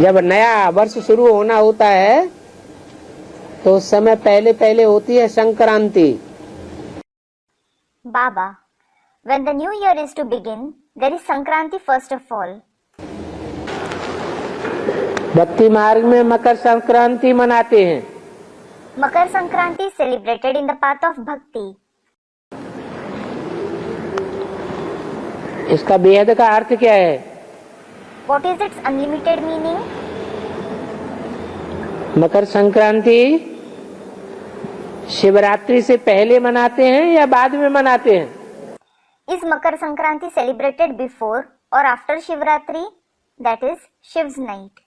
जब नया वर्ष शुरू होना होता है तो उस समय पहले पहले होती है Sankranti. Baba, when the new year is to begin, there is Sankranti first of all. भक्ति मार्ग में मकर संक्रांति मनाते हैं। Makar Sankranti is celebrated in the path of Bhakti. इसका बेहद का अर्थ क्या है? What is its unlimited meaning? Makar Sankranti Shivratri से पहले मनाते हैं या बाद में मनाते हैं? Is Makar Sankranti celebrated before or after Shivratri? That is Shiv's night.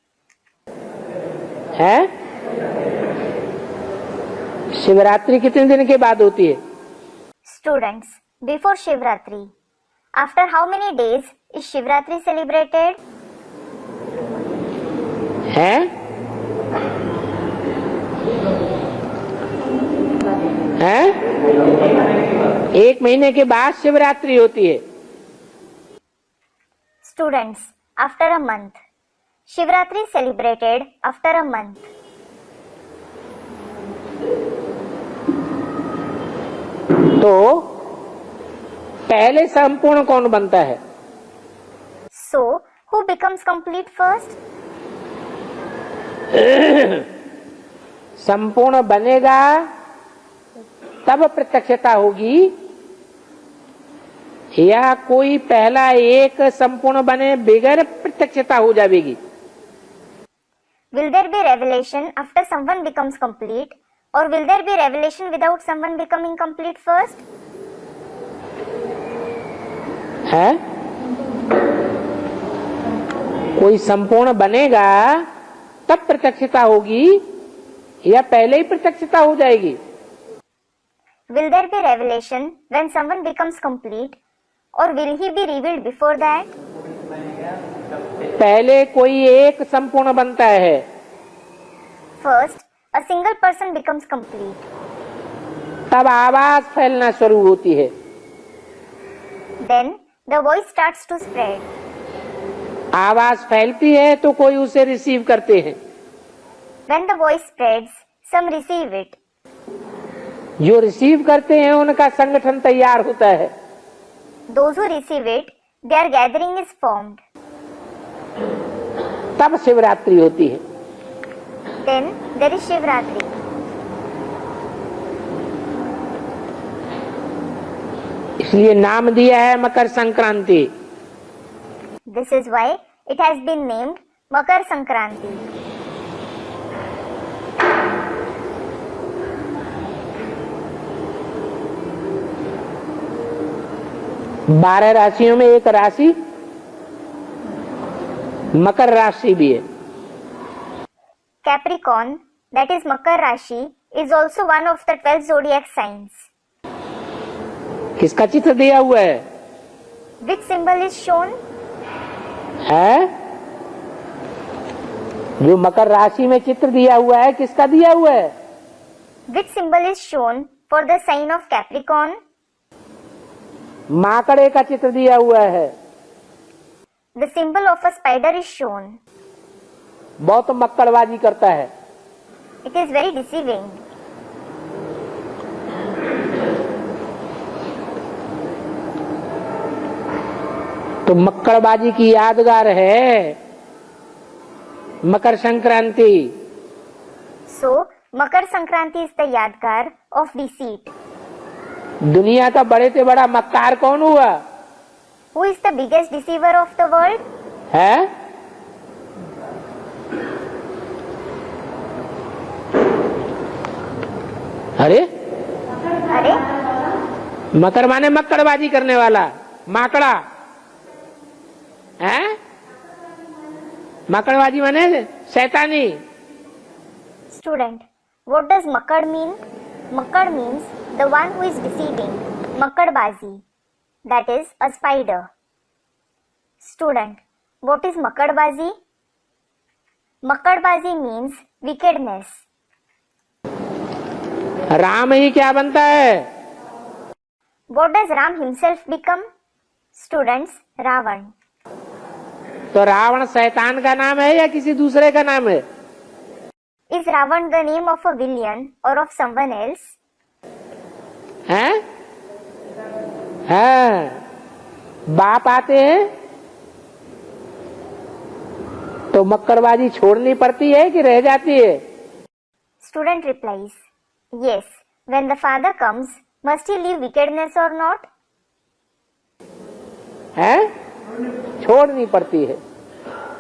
है? शिवरात्रि कितने दिन के बाद होती है? Students, before Shivratri. After how many days is Shivratri celebrated? है? है? एक महीने के बाद शिवरात्रि होती है। Students, after a month. Shivratri is celebrated after a month. तो पहले संपूर्ण कौन बनता है? So, who becomes complete first? संपूर्ण बनेगा तब प्रत्यक्षता होगी या कोई पहला एक संपूर्ण बने बगैर प्रत्यक्षता हो जाएगी? Will there be revelation after someone becomes complete, or will there be revelation without someone becoming complete first? है? कोई संपूर्ण बनेगा तब प्रत्यक्षता होगी या पहले ही प्रत्यक्षता हो जाएगी? Will there be revelation when someone becomes complete, or will he be revealed before that? पहले कोई एक संपूर्ण बनता है। First, a single person becomes complete. तब आवाज फैलना शुरू होती है। Then, the voice starts to spread. आवाज फैलती है तो कोई उसे रिसीव करते हैं। When the voice spreads, some receive it. जो रिसीव करते हैं उनका संगठन तैयार होता है। Those who receive it, their gathering is formed. तब शिवरात्रि होती है। Then, there is Shivratri. इसलिए नाम दिया है Makar Sankranti. This is why it has been named Makar Sankranti. बारह राशियों में एक राशि मकर राशि भी है। Capricorn, that is Makar Rashi, is also one of the 12 zodiac signs. किसका चित्र दिया हुआ है? Which symbol is shown? है? जो मकर राशि में चित्र दिया हुआ है किसका दिया हुआ है? Which symbol is shown for the sign of Capricorn? माकड़े का चित्र दिया हुआ है। The symbol of a spider is shown. बहुत मक्कड़बाजी करता है। It is very deceiving. तो मक्कड़बाजी की यादगार है Makar Sankranti. So, Makar Sankranti is the yadgar of deceit. दुनिया का बड़े से बड़ा मक्कार कौन हुआ? Who is the biggest deceiver of the world? है? अरे अरे, मकर माने मक्कड़बाजी करने वाला, माकड़ा है? मक्कड़बाजी माने शैतानी। student, what does Makar mean? Makar means the one who is deceiving. Makadbazi, that is a spider. Student, what is Makadbazi? Makadbazi means wickedness. Ram ही क्या बनता है? What does Ram himself become? Students, Ravan. तो रावण शैतान का नाम है या किसी दूसरे का नाम है? Is Ravan the name of a villain or of someone else? हैं? हाँ, बाप आते हैं तो मक्करबाजी छोड़नी पड़ती है कि रह जाती है? Student replies, yes. When the father comes, must he leave wickedness or not? हैं? छोड़नी पड़ती है।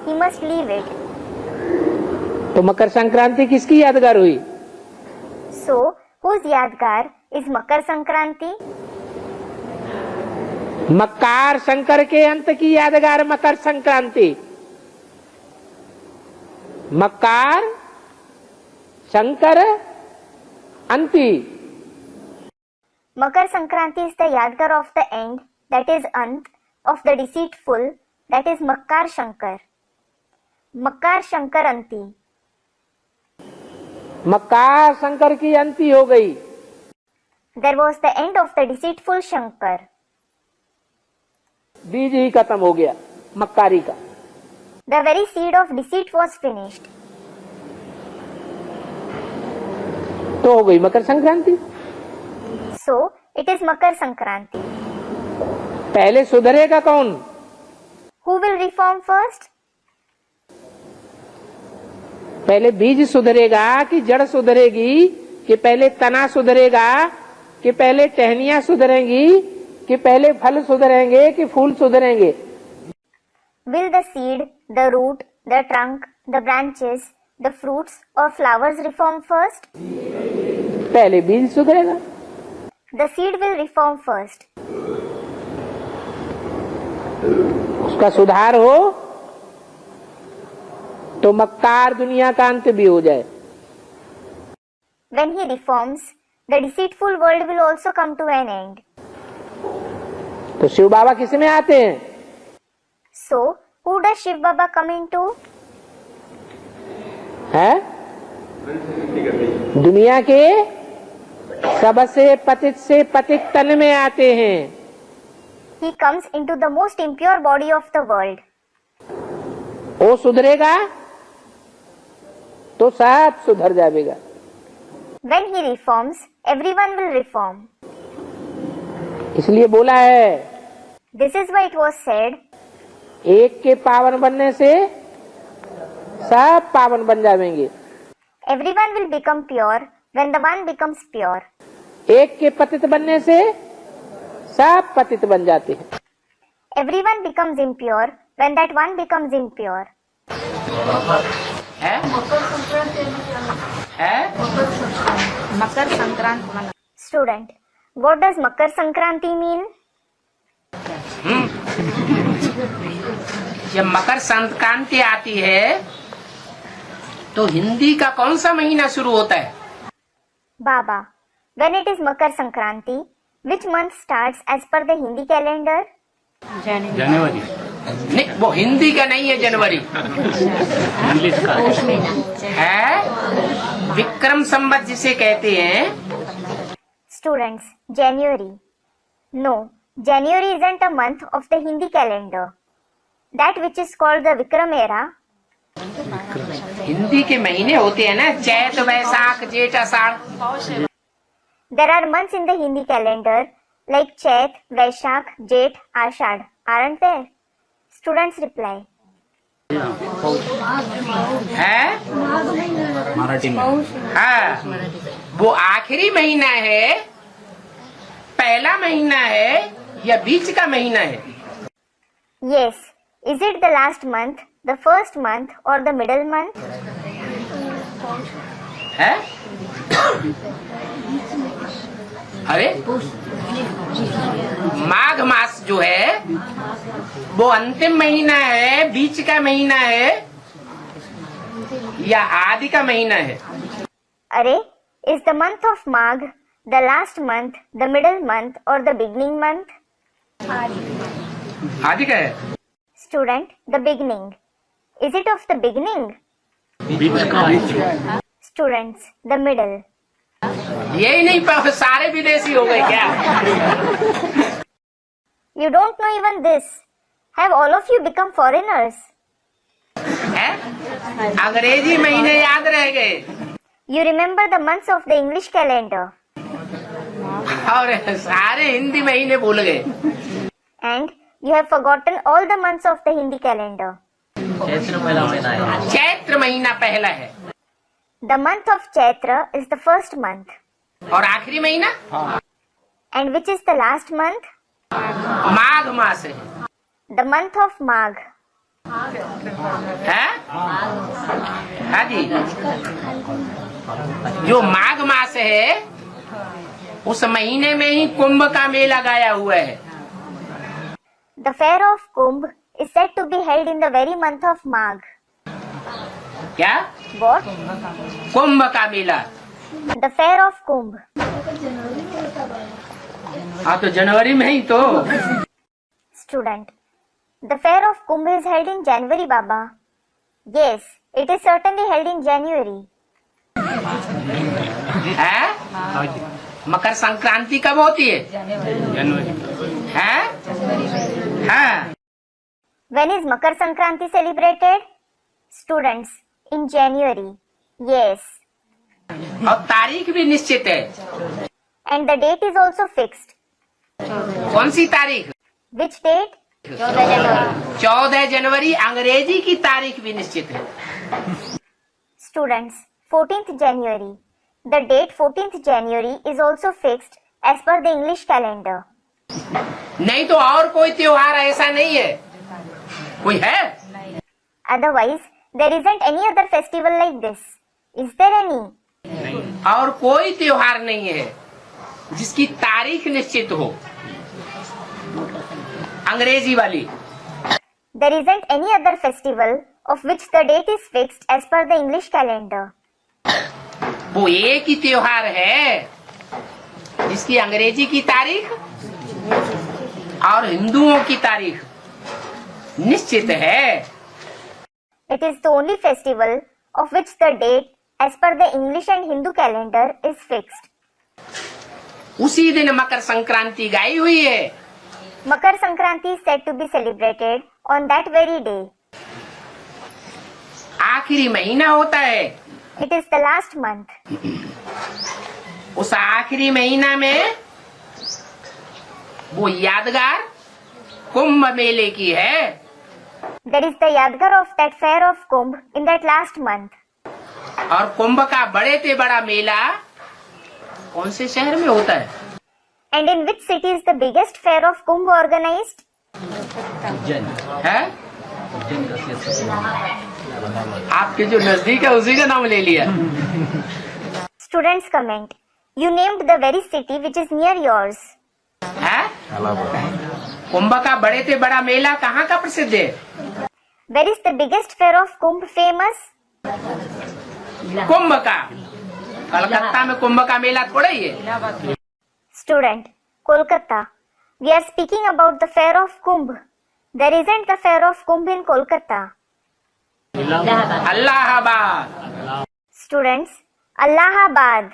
He must leave it. तो मकर संक्रांति किसकी यादगार हुई? So, whose Yadgar is Makar Sankranti? मक्कार शंकर के अंत की यादगार मकर संक्रांति। मक्कार Shankar अंति। Makar Sankranti is the Yadgar of the end, that is Ant, of the deceitful, that is Makkar Shankar. Makkar Shankar Anti. मक्कार शंकर की अंति हो गई। There was the end of the deceitful Shankar. बीज ही खत्म हो गया मक्कारी का। The very seed of deceit was finished. तो हो गई Makar Sankranti. So, it is Makar Sankranti. पहले सुधरेगा कौन? Who will reform first? पहले बीज सुधरेगा कि जड़ सुधरेगी, कि पहले तना सुधरेगा, कि पहले टहनियां सुधरेंगी, कि पहले फल सुधरेंगे कि फूल सुधरेंगे? Will the seed, the root, the trunk, the branches, the fruits or flowers reform first? पहले बीज सुधरेगा। The seed will reform first. उसका सुधार हो तो मक्कार दुनिया का अंत भी हो जाए। When he reforms, the deceitful world will also come to an end. तो शिव बाबा किस में आते हैं? So, who does Shiv Baba come into? है? दुनिया के सबसे पतित से पतित तन में आते हैं। He comes into the most impure body of the world. वो सुधरेगा तो सब सुधर जाएगा। When he reforms, everyone will reform. इसलिए बोला है, This is why it was said, एक के पावन बनने से सब पावन बन जाएंगे। everyone will become pure when the one becomes pure. एक के पतित बनने से सब पतित बन जाते हैं। Everyone becomes impure when that one becomes impure. है? मकर संक्रांति मना। Student, what does Makar Sankranti mean? जब मकर संक्रांति आती है तो हिंदी का कौन सा महीना शुरू होता है? Baba, when it is Makar Sankranti, which month starts as per the Hindi calendar? जनवरी। नहीं, वो हिंदी का नहीं है, जनवरी इंग्लिश का है। विक्रम संवत जिसे कहते हैं। Students, January. No, January isn't a month of the Hindi calendar. That which is called the Vikram era. Hindi के महीने होते हैं ना, चैत वैशाख जेठ आषाढ़। There are months in the Hindi calendar like Chet, Vaishakh, Jet, Ashad, aren't there? Students reply. है? मराठी में। हाँ, वो आखिरी महीना है, पहला महीना है या बीच का महीना है? Yes. Is it the last month, the first month or the middle month? है? अरे माघ मास जो है वो अंतिम महीना है, बीच का महीना है या आदि का महीना है? Arey, is the month of Magh the last month, the middle month or the beginning month? आदि का है। Student, the beginning. Is it of the beginning? बीच का। Students, the middle. यही नहीं पर सारे विदेशी हो गए क्या? You don't know even this. Have all of you become foreigners? है? अंग्रेजी महीने याद रह गए You remember the months of the English calendar. और सारे हिंदी महीने भूल गए। And you have forgotten all the months of the Hindi calendar. Chaitra महीना पहला है The month of Chaitra is the first month. और आखिरी महीना And which is the last month? माघ मास है। The month of Magh. है? हाँ जी, जो माघ मास है उस महीने में ही कुंभ का मेला गाया हुआ है। The fair of Kumbh is said to be held in the very month of Magh. क्या? What? कुंभ का मेला। The fair of Kumbh. हाँ तो जनवरी में ही तो। Student. The fair of Kumbh is held in January, Baba. Yes, it is certainly held in January. है? हाँ जी, मकर संक्रांति कब होती है? जनवरी। है? हाँ। When is Makar Sankranti celebrated? Students, in January. Yes. और तारीख भी निश्चित है। And the date is also fixed. कौन सी तारीख? Which date? 14 जनवरी अंग्रेजी की तारीख भी निश्चित है। Students, 14th January. The date 14th January is also fixed as per the English calendar. नहीं तो और कोई त्योहार ऐसा नहीं है? कोई है? Otherwise, there isn't any other festival like this. Is there any? और कोई त्योहार नहीं है जिसकी तारीख निश्चित हो, अंग्रेजी वाली। There isn't any other festival of which the date is fixed as per the English calendar. वो एक ही त्योहार है जिसकी अंग्रेजी की तारीख और हिंदुओं की तारीख निश्चित है। It is the only festival of which the date as per the English and Hindu calendar is fixed. उसी दिन मकर संक्रांति गाई हुई है। Makar Sankranti is said to be celebrated on that very day. आखिरी महीना होता है। It is the last month. उस आखिरी महीना में वो यादगार कुंभ मेले की है। There is the Yadgar of that fair of Kumbh in that last month. और कुंभ का बड़े से बड़ा मेला कौन से शहर में होता है? And in which city is the biggest fair of Kumbh organized? है? आपके जो नजदीक है उसी का नाम ले लिया। Students comment. You named the very city which is near yours. है? कुंभ का बड़े से बड़ा मेला कहाँ का प्रसिद्ध है? Where is the biggest fair of Kumbh famous? कुंभ का। कलकत्ता में कुंभ का मेला थोड़ा ही है। Student, Kolkata. We are speaking about the fair of Kumbh. There isn't the fair of Kumbh in Kolkata. Allahabad. Students, Allahabad.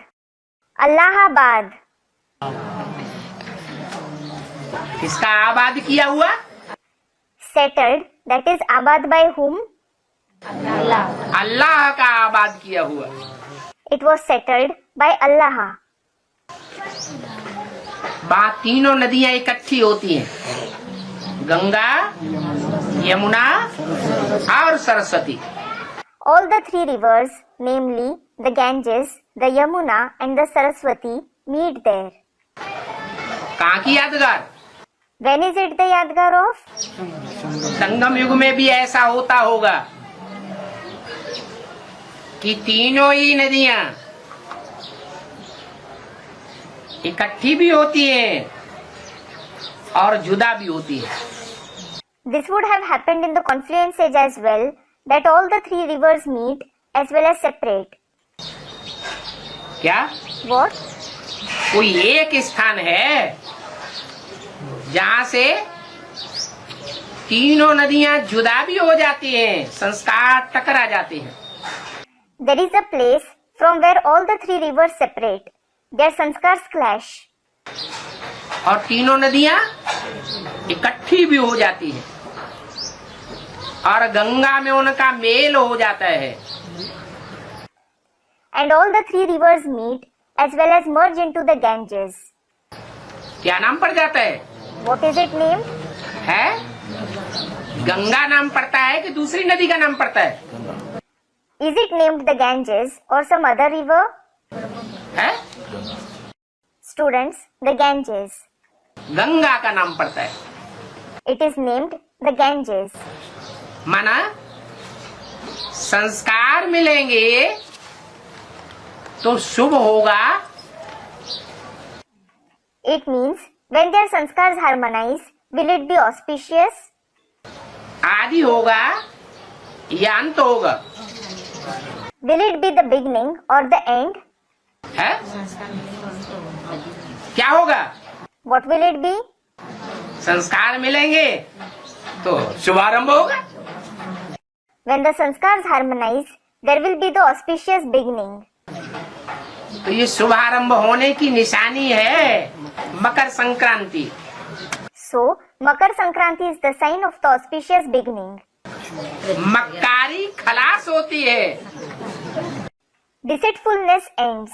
Allahabad. किसका आबाद किया हुआ? Settled, that is Abad by whom? अल्लाह का आबाद किया हुआ। It was settled by Allah. वहाँ तीनों नदियां इकट्ठी होती हैं, गंगा, यमुना और Saraswati. All the three rivers, namely the Ganges, the Yamuna and the Saraswati, meet there. कहाँ की यादगार? When is it the Yadgar of? संगम युग में भी ऐसा होता होगा कि तीनों ही नदियां इकट्ठी भी होती हैं और जुदा भी होती है। This would have happened in the confluence age as well, that all the three rivers meet as well as separate. क्या? What? कोई एक स्थान है जहाँ से तीनों नदियां जुदा भी हो जाती हैं, संस्कार टकरा जाते हैं। There is a place from where all the three rivers separate. Their sanskars clash. और तीनों नदियां इकट्ठी भी हो जाती हैं। और गंगा में उनका मेल हो जाता है। And all the three rivers meet as well as merge into the Ganges. क्या नाम पड़ जाता है? What is it named? है गंगा नाम पड़ता है कि दूसरी नदी का नाम पड़ता है? Is it named the Ganges or some other river? है Students, the Ganges. गंगा का नाम पड़ता है। It is named the Ganges. माना संस्कार मिलेंगे तो शुभ होगा। It means when their sanskars harmonize, will it be auspicious? आदि होगा या अंत होगा? Will it be the beginning or the end? है क्या होगा? What will it be? संस्कार मिलेंगे तो शुभारंभ होगा। When the sanskars harmonize, there will be the auspicious beginning. तो ये शुभारंभ होने की निशानी है Makar Sankranti. So, Makar Sankranti is the sign of the auspicious beginning. मक्कारी खलास होती है। Deceitfulness ends.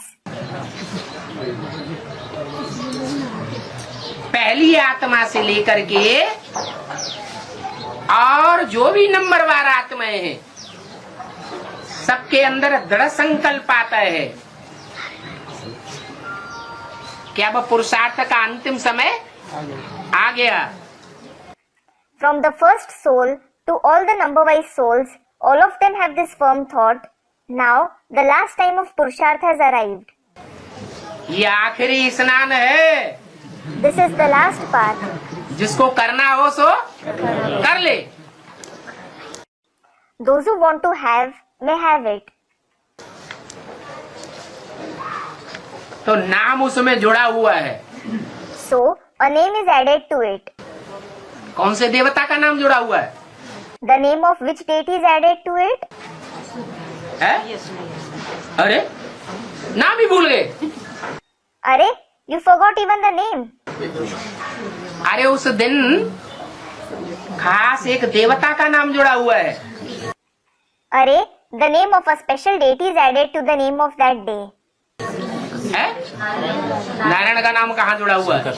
पहली आत्मा से लेकर के और जो भी नंबरवार आत्माएं हैं सबके अंदर दृढ़ संकल्प आता है कि अब पुरुषार्थ का अंतिम समय आ गया। From the first soul to all the number-wise souls, all of them have this firm thought, now the last time of Purusharth has arrived. ये आखिरी स्नान है। This is the last path. जिसको करना हो सो कर ले। Those who want to have may have it. तो नाम उसमें जुड़ा हुआ है। So, a name is added to it. कौन से देवता का नाम जुड़ा हुआ है? The name of which deity is added to it? है? अरे नाम ही भूल गए। Arey, you forgot even the name. अरे उस दिन खास एक देवता का नाम जुड़ा हुआ है। Arey, the name of a special deity is added to the name of that day. है? नारायण का नाम कहाँ जुड़ा हुआ है?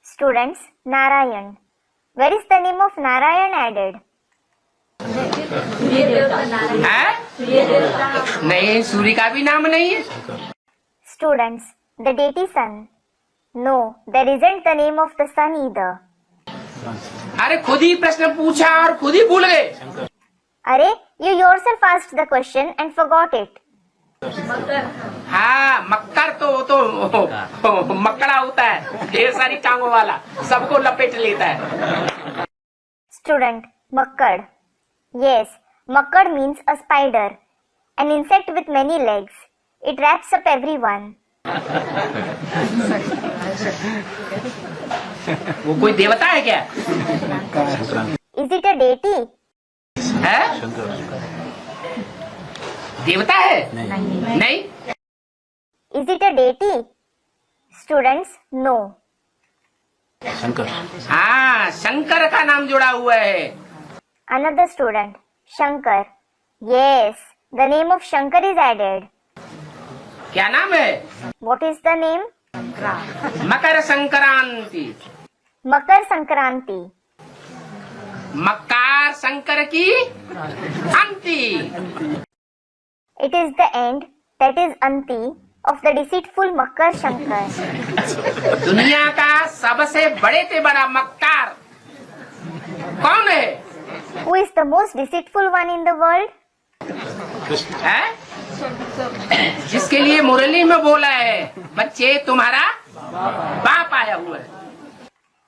Students, Narayan. Where is the name of Narayan added? है? नहीं, सूर्य का भी नाम नहीं है। Students, the deity sun. No, there isn't the name of the sun either. अरे खुद ही प्रश्न पूछा और खुद ही भूल गए। Arey, you yourself asked the question and forgot it. हाँ, मक्कर तो वो तो मक्कड़ा होता है, ढेर सारी टांगों वाला, सबको लपेट लेता है। Student, Makkad. Yes, Makkad means a spider, an insect with many legs. It wraps up everyone. वो कोई देवता है क्या? Is it a deity? है? देवता है? नहीं। Is it a deity? Students, no. हाँ, शंकर का नाम जुड़ा हुआ है। Another student, Shankar. Yes, the name of Shankar is added. क्या नाम है? What is the name? Makar Sankranti. Makar Sankranti. मक्कार शंकर की अंति। It is the end, that is Anti, of the deceitful Makar Shankar. दुनिया का सबसे बड़े से बड़ा मक्कार कौन है? Who is the most deceitful one in the world? है? जिसके लिए मुरली में बोला है, बच्चे तुम्हारा बाप आया हुआ है।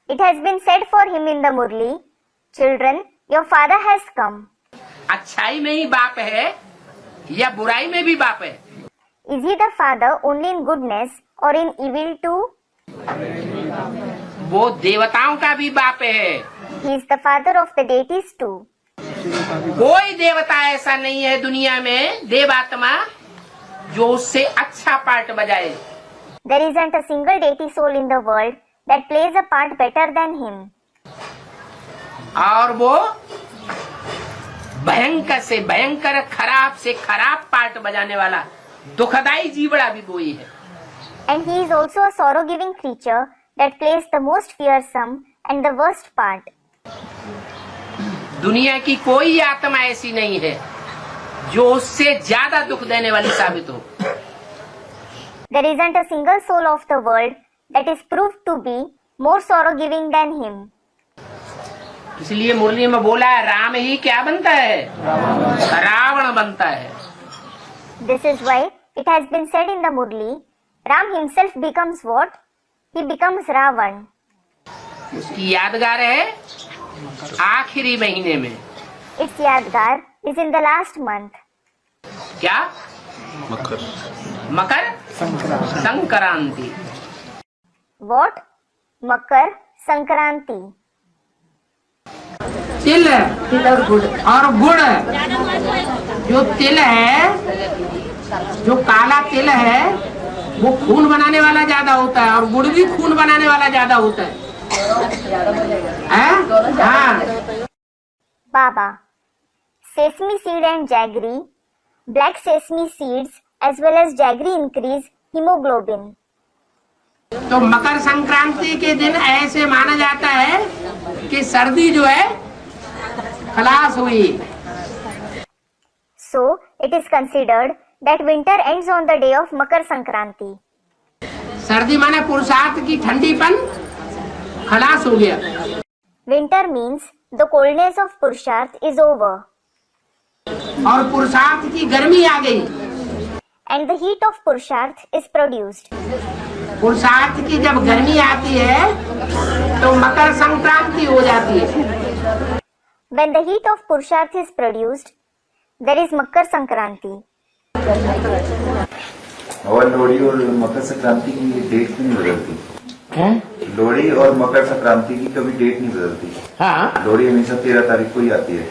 It has been said for him in the Murli, children, your father has come. अच्छाई में ही बाप है या बुराई में भी बाप है? Is he the father only in goodness or in evil too? वो देवताओं का भी बाप है। He is the father of the deities too. कोई देवता ऐसा नहीं है दुनिया में, देवात्मा, जो उससे अच्छा पार्ट बजाए। There isn't a single deity soul in the world that plays a part better than him. और वो भयंकर से भयंकर, खराब से खराब पार्ट बजाने वाला दुखदाई जीवड़ा भी वही है। And he is also a sorrow-giving creature that plays the most fearsome and the worst part. दुनिया की कोई आत्मा ऐसी नहीं है जो उससे ज्यादा दुख देने वाली साबित हो। There isn't a single soul of the world that is proved to be more sorrow-giving than him. इसलिए मुरली में बोला है, राम ही क्या बनता है? रावण बनता है। This is why it has been said in the Murli, Ram himself becomes what? He becomes Ravan. उसकी यादगार है आखिरी महीने में। Its Yadgar is in the last month. क्या? Makar Sankranti. What? Makar Sankranti. तिल और गुड़। जो तिल है, जो काला तिल है, वो खून बनाने वाला ज्यादा होता है, और गुड़ भी खून बनाने वाला ज्यादा होता है। हाँ। Baba. Sesame seed and jaggery. Black sesame seeds as well as jaggery increase hemoglobin. तो मकर संक्रांति के दिन ऐसे माना जाता है कि सर्दी जो है खलास हुई। So, it is considered that winter ends on the day of Makar Sankranti. सर्दी माने पुरुषार्थ की ठंडीपन खलास हो गया। Winter means the coldness of Purusharth is over. और पुरुषार्थ की गर्मी आ गई। And the heat of Purusharth is produced. पुरुषार्थ की जब गर्मी आती है तो मकर संक्रांति हो जाती है। When the heat of Purusharth is produced, there is Makar Sankranti. और लोहड़ी और मकर संक्रांति की डेट नहीं बदलती हैं? लोहड़ी और मकर संक्रांति की कभी डेट नहीं बदलती। हाँ। लोहड़ी हमेशा 13 तारीख को ही आती है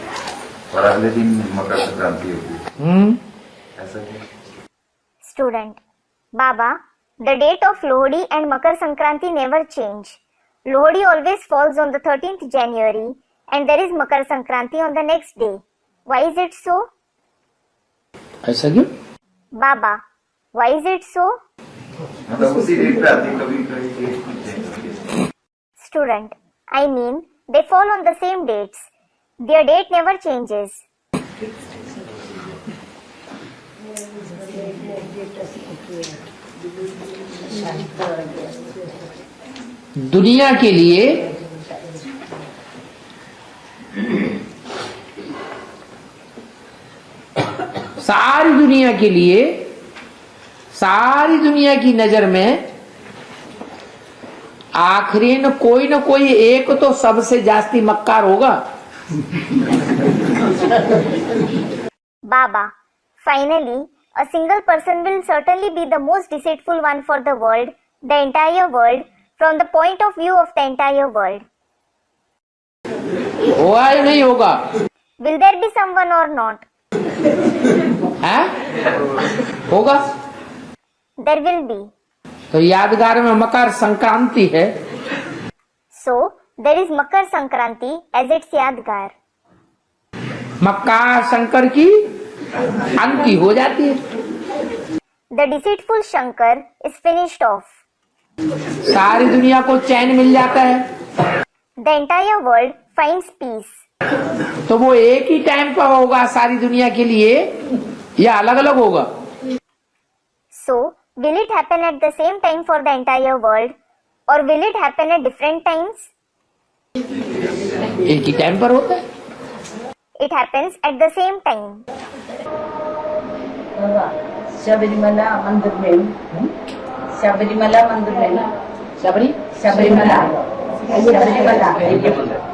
और अगले दिन मकर संक्रांति होती है। ऐसा क्यों? Student. Baba, the date of Lohri and Makar Sankranti never change. Lohri always falls on the 13th January and there is Makar Sankranti on the next day. Why is it so? ऐसा क्यों? Baba, why is it so? मतलब उसी date पे आती है, कभी कभी date नहीं चेंज होती है। Student, I mean, they fall on the same dates. Their date never changes. दुनिया के लिए सारी दुनिया के लिए, सारी दुनिया की नजर में आखिरी न कोई एक तो सबसे जास्ती मक्कार होगा। Baba, finally, a single person will certainly be the most deceitful one for the world, the entire world, from the point of view of the entire world. होगा या नहीं होगा? Will there be someone or not? है? होगा। There will be. तो यादगार में मकर संक्रांति है। So, there is Makar Sankranti as its Yadgar. मक्का शंकर की अंति हो जाती है। The deceitful Shankar is finished off. सारी दुनिया को चैन मिल जाता है। The entire world finds peace. तो वो एक ही टाइम पर होगा सारी दुनिया के लिए या अलग अलग होगा? So, will it happen at the same time for the entire world or will it happen at different times? एक ही टाइम पर होता है। It happens at the same time. Sabarimala मंदिर में शबरीमला मंदिर में शबरीमला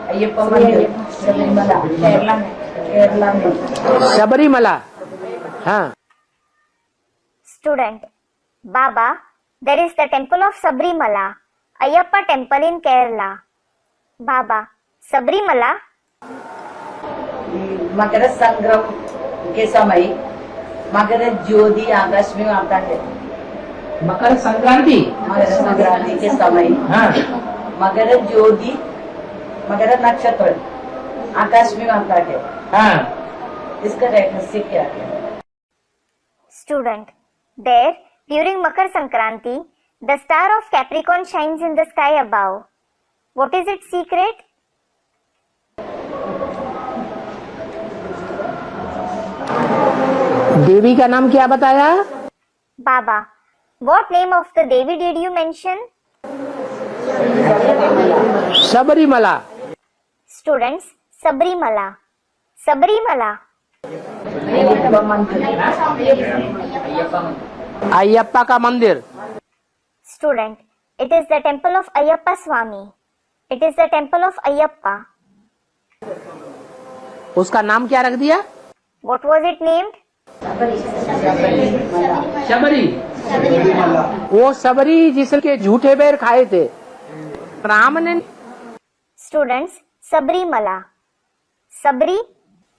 अय्यप्पा मंदिर शबरीमला केरला में शबरीमला। हाँ। Student. Baba, there is the temple of Sabrimala, Ayyappa temple in Kerala. Baba, Sabrimala? Makar Sankranti के समय मकर ज्योति आकाश में आता है। मकर संक्रांति के समय हाँ। मकर ज्योति मकर नक्षत्र आकाश में आता है। हाँ। इसका रहस्य क्या है? Student, there, during Makar Sankranti, the star of Capricorn shines in the sky above. What is its secret? देवी का नाम क्या बताया? Baba. What name of the Devi did you mention? Sabarimala. Students, Sabrimala. Sabrimala. Ayyappa का मंदिर. Student, it is the temple of Ayyappa Swami. It is the temple of Ayyappa. उसका नाम क्या रख दिया? What was it named? Shabari. वो सबरी जिसके झूठे बेर खाए थे राम ने. Students, Sabrimala. Sabri,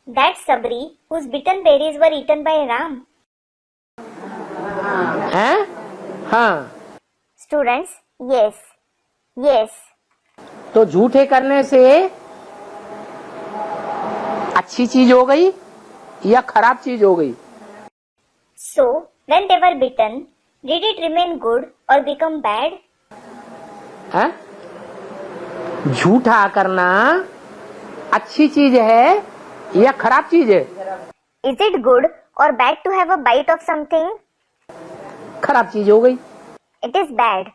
that Sabri whose bitten berries were eaten by Ram. हैं? हाँ. Students, yes. Yes. तो झूठे करने से अच्छी चीज हो गई या खराब चीज हो गई? So, when they were bitten, did it remain good or become bad? हैं? झूठा करना अच्छी चीज है या खराब चीज है? Is it good or bad to have a bite of something? खराब चीज हो गई. It is bad.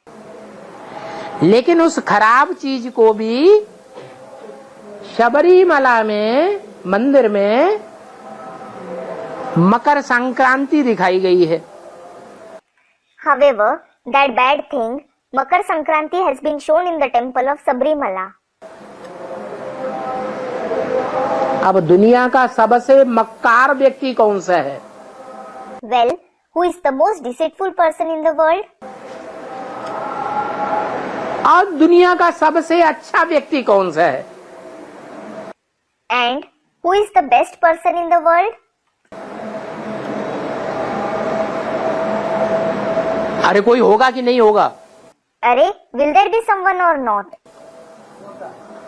लेकिन उस खराब चीज को भी शबरीमला में मंदिर में मकर संक्रांति दिखाई गई है. However, that bad thing, Makar Sankranti, has been shown in the temple of Sabrimala. अब दुनिया का सबसे मक्कार व्यक्ति कौन सा है? Well, who is the most deceitful person in the world? और दुनिया का सबसे अच्छा व्यक्ति कौन सा है? And who is the best person in the world? अरे कोई होगा कि नहीं होगा? अरे, will there be someone or not?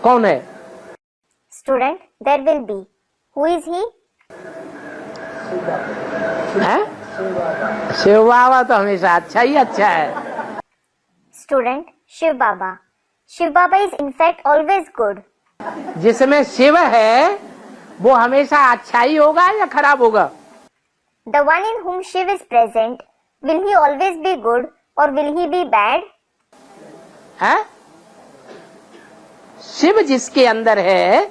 कौन है? Student, there will be. Who is he? हैं? शिव बाबा तो हमेशा अच्छा ही अच्छा है. Student, Shiv Baba. Shiv Baba is in fact always good. जिसमें शिव है वो हमेशा अच्छा ही होगा या खराब होगा? The one in whom Shiv is present, will he always be good or will he be bad? हैं? शिव जिसके अंदर है,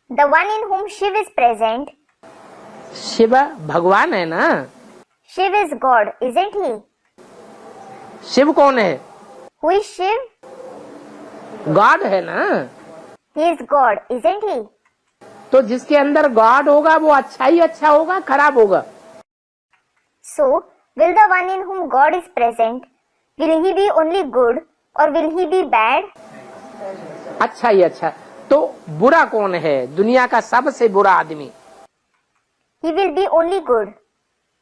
The one in whom Shiv is present, Shiv भगवान है ना. Shiv is God, isn't he? Shiv कौन है? Who is Shiv? गॉड है ना. He is God, isn't he? तो जिसके अंदर गॉड होगा वो अच्छा ही अच्छा होगा, खराब होगा? So, will the one in whom God is present, will he be only good or will he be bad? अच्छा ही अच्छा. तो बुरा कौन है? दुनिया का सबसे बुरा आदमी. He will be only good.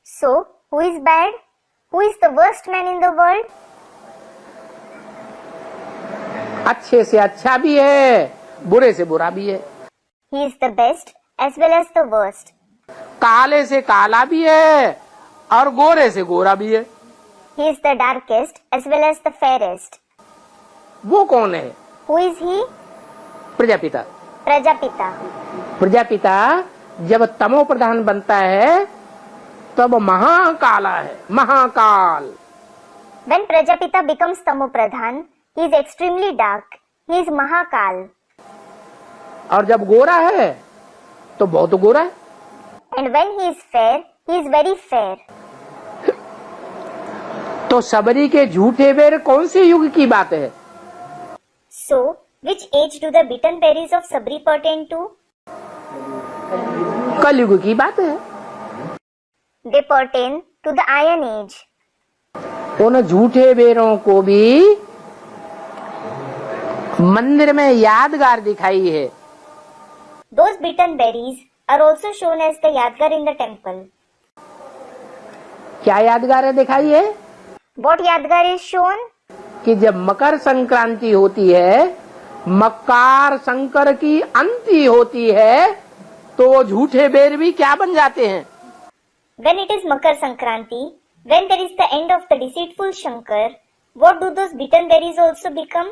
So, who is bad? Who is the worst man in the world? अच्छे से अच्छा भी है, बुरे से बुरा भी है. He is the best as well as the worst. काले से काला भी है और गोरे से गोरा भी है. He is the darkest as well as the fairest. वो कौन है? Who is he? Prajapita. Prajapita. Prajapita जब तमो प्रधान बनता है तब महाकाला है, Mahakal. When Prajapita becomes Tamopradhan, he is extremely dark. He is Mahakal. और जब गोरा है तो बहुत गोरा है. And when he is fair, he is very fair. तो सबरी के झूठे बेर कौन से युग की बात है? So, which age do the bitten berries of Sabri pertain to? कलयुग की बात है. They pertain to the Iron Age. उन झूठे बेरों को भी मंदिर में यादगार दिखाई है. Those bitten berries are also shown as the Yadgar in the temple. क्या यादगार है दिखाई है? What Yadgar is shown? कि जब मकर संक्रांति होती है, मकर शंकर की अंती होती है, तो वो झूठे बेर भी क्या बन जाते हैं? When it is Makar Sankranti, when there is the end of the deceitful Shankar, what do those beaten berries also become?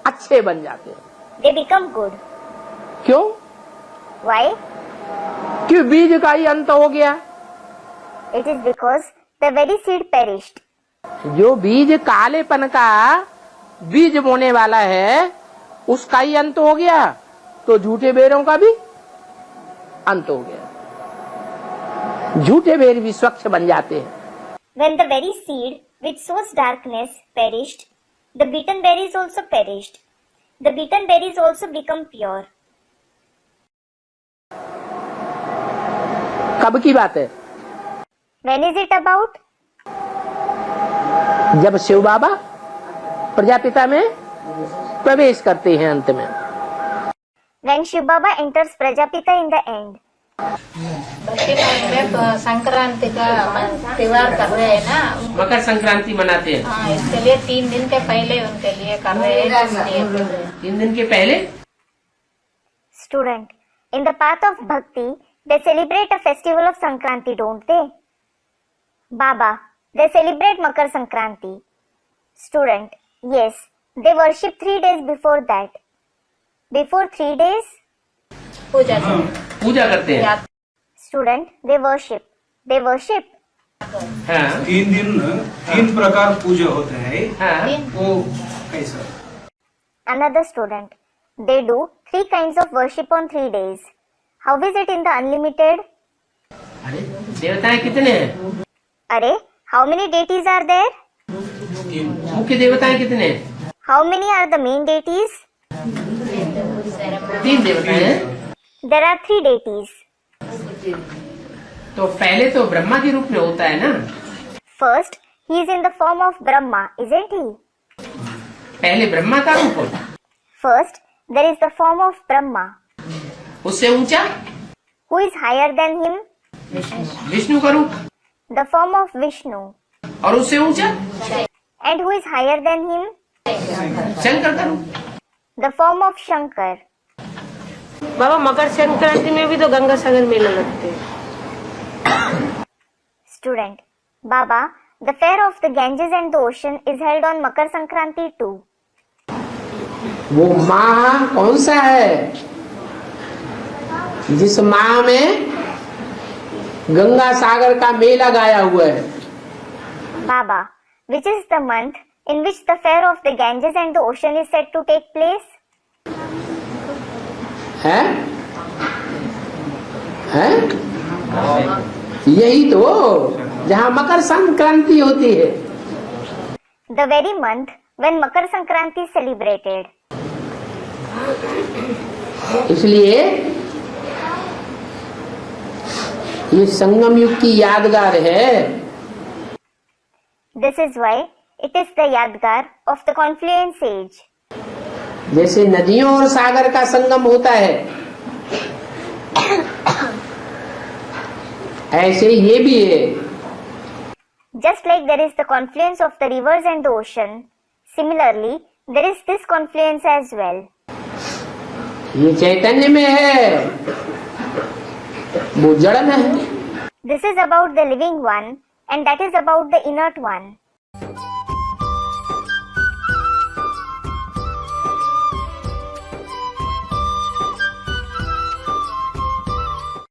अच्छे बन जाते हैं। They become good. क्यों? Why? कि बीज का ही अंत हो गया। It is because the very seed perished. जो बीज कालेपन का बीज बोने वाला है उसका ही अंत हो गया, तो झूठे बेरों का भी अंत हो गया। झूठे बेर भी स्वच्छ बन जाते हैं। When the very seed which sows darkness perished, the beaten berries also perished. The beaten berries also become pure. कब की बात है? When is it about? जब शिव बाबा प्रजापिता में प्रवेश करते हैं अंत में। When Shiv Baba enters Prajapita in the end. बच्चे में संक्रांति का त्योहार कर रहे हैं ना, मकर संक्रांति मनाते हैं। हाँ, इसके लिए 3 दिन के पहले उनके लिए कर रहे हैं, इसलिए 3 दिन के पहले। Student, in the path of bhakti, they celebrate a festival of Sankranti, don't they? Baba, they celebrate Makar Sankranti. Student, yes, they worship 3 days before that. Before 3 days? पूजा पूजा करते हैं। Student, they worship. They worship. हाँ, 3 दिन 3 प्रकार पूजा होते हैं, हाँ। वो कैसा? Another student, they do 3 kinds of worship on 3 days. How is it in the unlimited? अरे देवताएं कितने हैं? Arey, how many deities are there? मुख्य देवताएं कितने हैं? How many are the main deities? 3 देवताएं हैं। There are 3 deities. तो पहले तो ब्रह्मा के रूप में होता है ना। First, he is in the form of Brahma, isn't he? पहले ब्रह्मा का रूप होता है। First, there is the form of Brahma. उससे ऊंचा Who is higher than him? Vishnu का रूप, The form of Vishnu. और उससे ऊंचा And who is higher than him? Shankar का रूप। The form of Shankar. बाबा मकर संक्रांति में भी तो गंगा सागर मेला लगते हैं। Student, Baba, the fair of the Ganges and the ocean is held on Makar Sankranti too. वो माह कौन सा है जिस माह में गंगा सागर का मेला गाया हुआ है? Baba, which is the month in which the fair of the Ganges and the ocean is said to take place? है? यही तो जहाँ मकर संक्रांति होती है। The very month when Makar Sankranti is celebrated. इसलिए ये संगम युग की यादगार है। This is why it is the Yadgar of the confluence age. जैसे नदियों और सागर का संगम होता है, ऐसे ये भी है। Just like there is the confluence of the rivers and the ocean, similarly, there is this confluence as well. ये चैतन्य में है, वो जड़ में है। This is about the living one, and that is about the inert one.